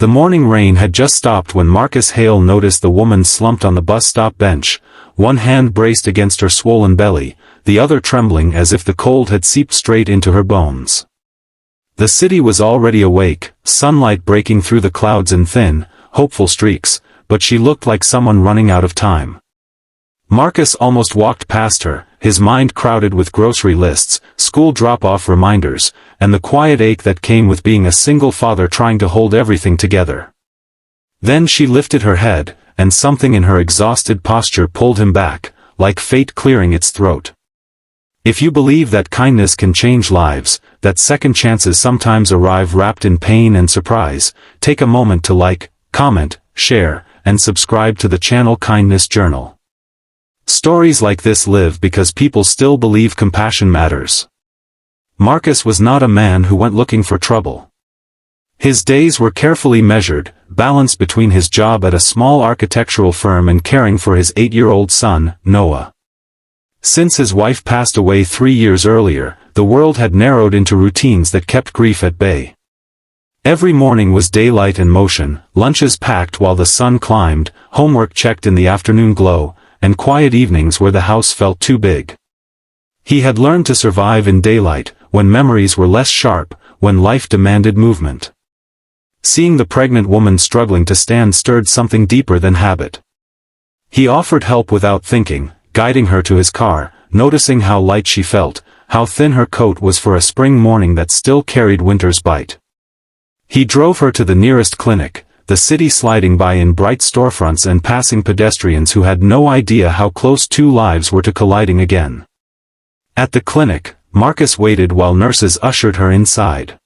The morning rain had just stopped when Marcus Hale noticed the woman slumped on the bus stop bench, one hand braced against her swollen belly, the other trembling as if the cold had seeped straight into her bones. The city was already awake, sunlight breaking through the clouds in thin, hopeful streaks, but she looked like someone running out of time. Marcus almost walked past her, his mind crowded with grocery lists, school drop-off reminders, and the quiet ache that came with being a single father trying to hold everything together. Then she lifted her head, and something in her exhausted posture pulled him back, like fate clearing its throat. If you believe that kindness can change lives, that second chances sometimes arrive wrapped in pain and surprise, take a moment to like, comment, share, and subscribe to the channel Kindness Journal. Stories like this live because people still believe compassion matters. Marcus was not a man who went looking for trouble. His days were carefully measured, balanced between his job at a small architectural firm and caring for his 8-year-old son, Noah. Since his wife passed away 3 years earlier, the world had narrowed into routines that kept grief at bay. Every morning was daylight and motion, lunches packed while the sun climbed, homework checked in the afternoon glow, and quiet evenings where the house felt too big. He had learned to survive in daylight, when memories were less sharp, when life demanded movement. Seeing the pregnant woman struggling to stand stirred something deeper than habit. He offered help without thinking, guiding her to his car, noticing how light she felt, how thin her coat was for a spring morning that still carried winter's bite. He drove her to the nearest clinic, the city sliding by in bright storefronts and passing pedestrians who had no idea how close two lives were to colliding again. At the clinic, Marcus waited while nurses ushered her inside.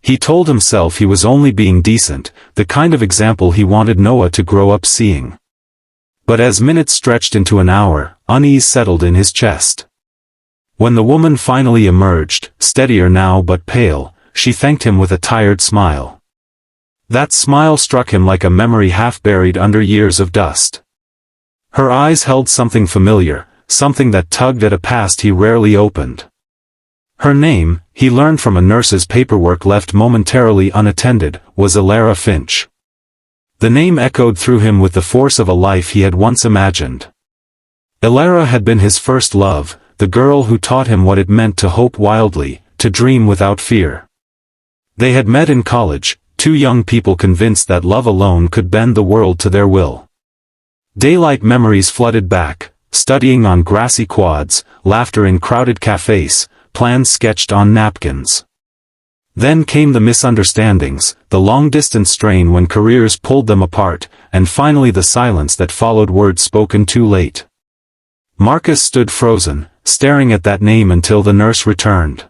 He told himself he was only being decent, the kind of example he wanted Noah to grow up seeing. But as minutes stretched into an hour, unease settled in his chest. When the woman finally emerged, steadier now but pale, she thanked him with a tired smile. That smile struck him like a memory half buried under years of dust. Her eyes held something familiar, something that tugged at a past he rarely opened. Her name, he learned from a nurse's paperwork left momentarily unattended, was Alara Finch. The name echoed through him with the force of a life he had once imagined. Alara had been his first love, the girl who taught him what it meant to hope wildly, to dream without fear. They had met in college, two young people convinced that love alone could bend the world to their will. Daylight memories flooded back, studying on grassy quads, laughter in crowded cafes, plans sketched on napkins. Then came the misunderstandings, the long-distance strain when careers pulled them apart, and finally the silence that followed words spoken too late. Marcus stood frozen, staring at that name until the nurse returned.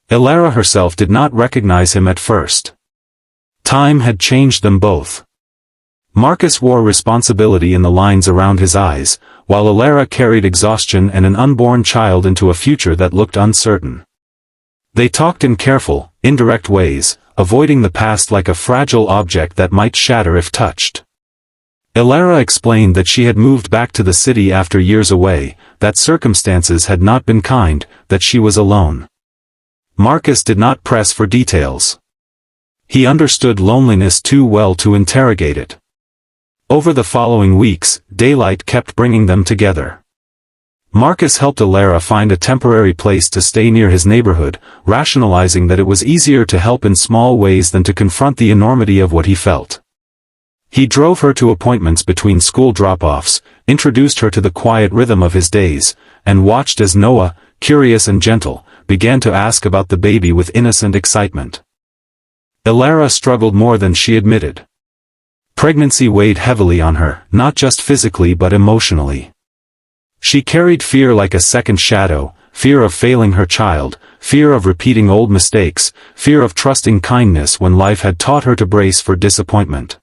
Alara herself did not recognize him at first. Time had changed them both. Marcus wore responsibility in the lines around his eyes, while Alara carried exhaustion and an unborn child into a future that looked uncertain. They talked in careful, indirect ways, avoiding the past like a fragile object that might shatter if touched. Alara explained that she had moved back to the city after years away, that circumstances had not been kind, that she was alone. Marcus did not press for details. He understood loneliness too well to interrogate it. Over the following weeks, daylight kept bringing them together. Marcus helped Alara find a temporary place to stay near his neighborhood, rationalizing that it was easier to help in small ways than to confront the enormity of what he felt. He drove her to appointments between school drop-offs, introduced her to the quiet rhythm of his days, and watched as Noah, curious and gentle, began to ask about the baby with innocent excitement. Alara struggled more than she admitted. Pregnancy weighed heavily on her, not just physically but emotionally. She carried fear like a second shadow, fear of failing her child, fear of repeating old mistakes, fear of trusting kindness when life had taught her to brace for disappointment.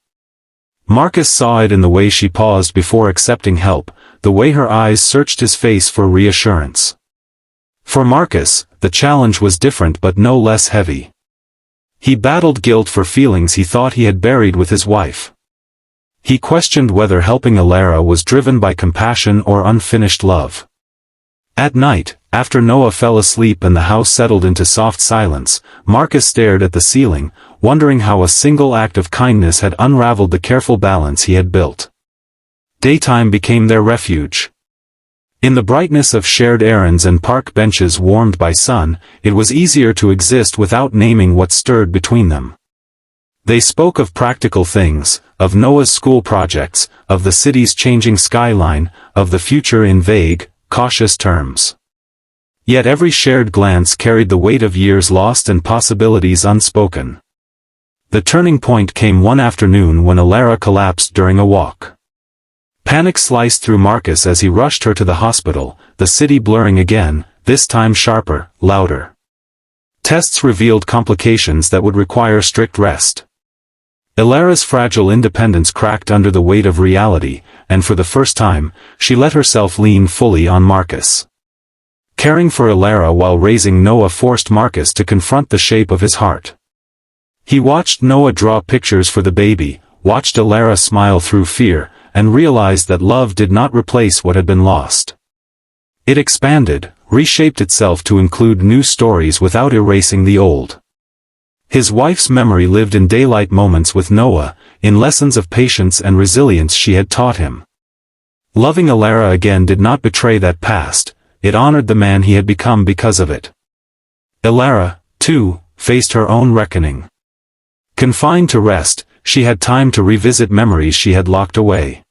Marcus saw it in the way she paused before accepting help, the way her eyes searched his face for reassurance. For Marcus, the challenge was different but no less heavy. He battled guilt for feelings he thought he had buried with his wife. He questioned whether helping Alara was driven by compassion or unfinished love. At night, after Noah fell asleep and the house settled into soft silence, Marcus stared at the ceiling, wondering how a single act of kindness had unraveled the careful balance he had built. Daytime became their refuge. In the brightness of shared errands and park benches warmed by sun, it was easier to exist without naming what stirred between them. They spoke of practical things, of Noah's school projects, of the city's changing skyline, of the future in vague, cautious terms. Yet every shared glance carried the weight of years lost and possibilities unspoken. The turning point came one afternoon when Alara collapsed during a walk. Panic sliced through Marcus as he rushed her to the hospital, the city blurring again, this time sharper, louder. Tests revealed complications that would require strict rest. Alara's fragile independence cracked under the weight of reality, and for the first time, she let herself lean fully on Marcus. Caring for Alara while raising Noah forced Marcus to confront the shape of his heart. He watched Noah draw pictures for the baby, watched Alara smile through fear, and realized that love did not replace what had been lost. It expanded, reshaped itself to include new stories without erasing the old. His wife's memory lived in daylight moments with Noah, in lessons of patience and resilience she had taught him. Loving Alara again did not betray that past, it honored the man he had become because of it. Alara, too, faced her own reckoning. Confined to rest, she had time to revisit memories she had locked away.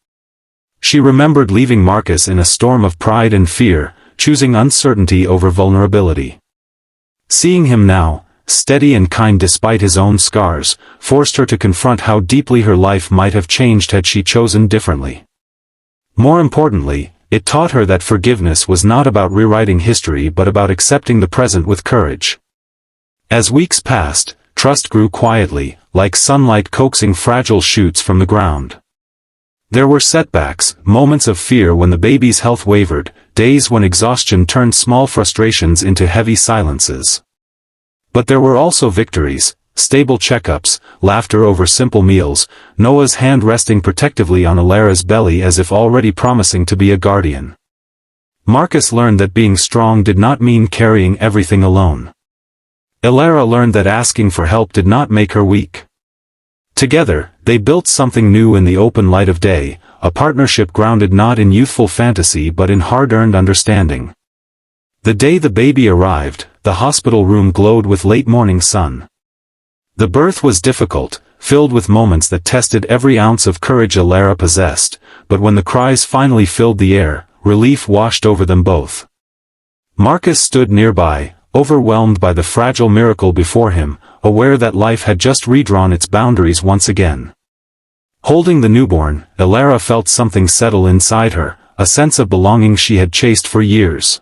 She remembered leaving Marcus in a storm of pride and fear, choosing uncertainty over vulnerability. Seeing him now, steady and kind despite his own scars, forced her to confront how deeply her life might have changed had she chosen differently. More importantly, it taught her that forgiveness was not about rewriting history but about accepting the present with courage. As weeks passed, trust grew quietly, like sunlight coaxing fragile shoots from the ground. There were setbacks, moments of fear when the baby's health wavered, days when exhaustion turned small frustrations into heavy silences. But there were also victories, stable checkups, laughter over simple meals, Noah's hand resting protectively on Alara's belly as if already promising to be a guardian. Marcus learned that being strong did not mean carrying everything alone. Alara learned that asking for help did not make her weak. Together, they built something new in the open light of day, a partnership grounded not in youthful fantasy but in hard-earned understanding. The day the baby arrived, the hospital room glowed with late-morning sun. The birth was difficult, filled with moments that tested every ounce of courage Alara possessed, but when the cries finally filled the air, relief washed over them both. Marcus stood nearby, overwhelmed by the fragile miracle before him, aware that life had just redrawn its boundaries once again. Holding the newborn, Alara felt something settle inside her, a sense of belonging she had chased for years.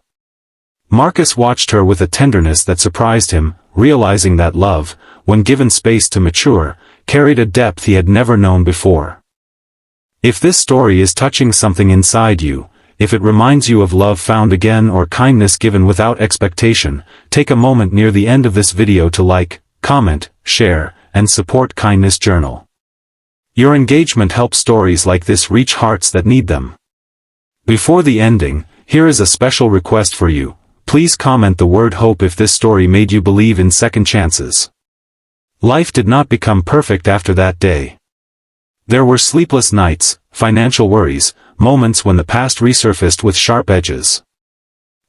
Marcus watched her with a tenderness that surprised him, realizing that love, when given space to mature, carried a depth he had never known before. If this story is touching something inside you, if it reminds you of love found again or kindness given without expectation, take a moment near the end of this video to like, comment, share, and support Kindness Journal. Your engagement helps stories like this reach hearts that need them. Before the ending, here is a special request for you. Please comment the word hope if this story made you believe in second chances. Life did not become perfect after that day. There were sleepless nights, financial worries, moments when the past resurfaced with sharp edges.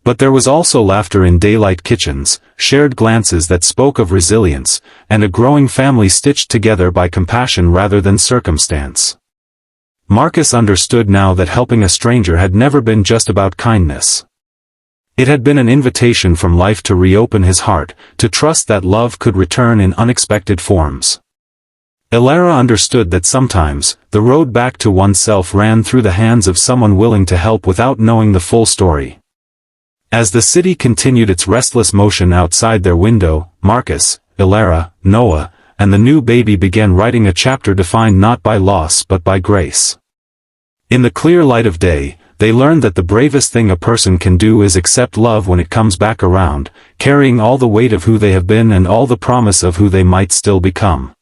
But there was also laughter in daylight kitchens, shared glances that spoke of resilience, and a growing family stitched together by compassion rather than circumstance. Marcus understood now that helping a stranger had never been just about kindness. It had been an invitation from life to reopen his heart, to trust that love could return in unexpected forms. Alara understood that sometimes, the road back to oneself ran through the hands of someone willing to help without knowing the full story. As the city continued its restless motion outside their window, Marcus, Alara, Noah, and the new baby began writing a chapter defined not by loss but by grace. In the clear light of day, they learned that the bravest thing a person can do is accept love when it comes back around, carrying all the weight of who they have been and all the promise of who they might still become.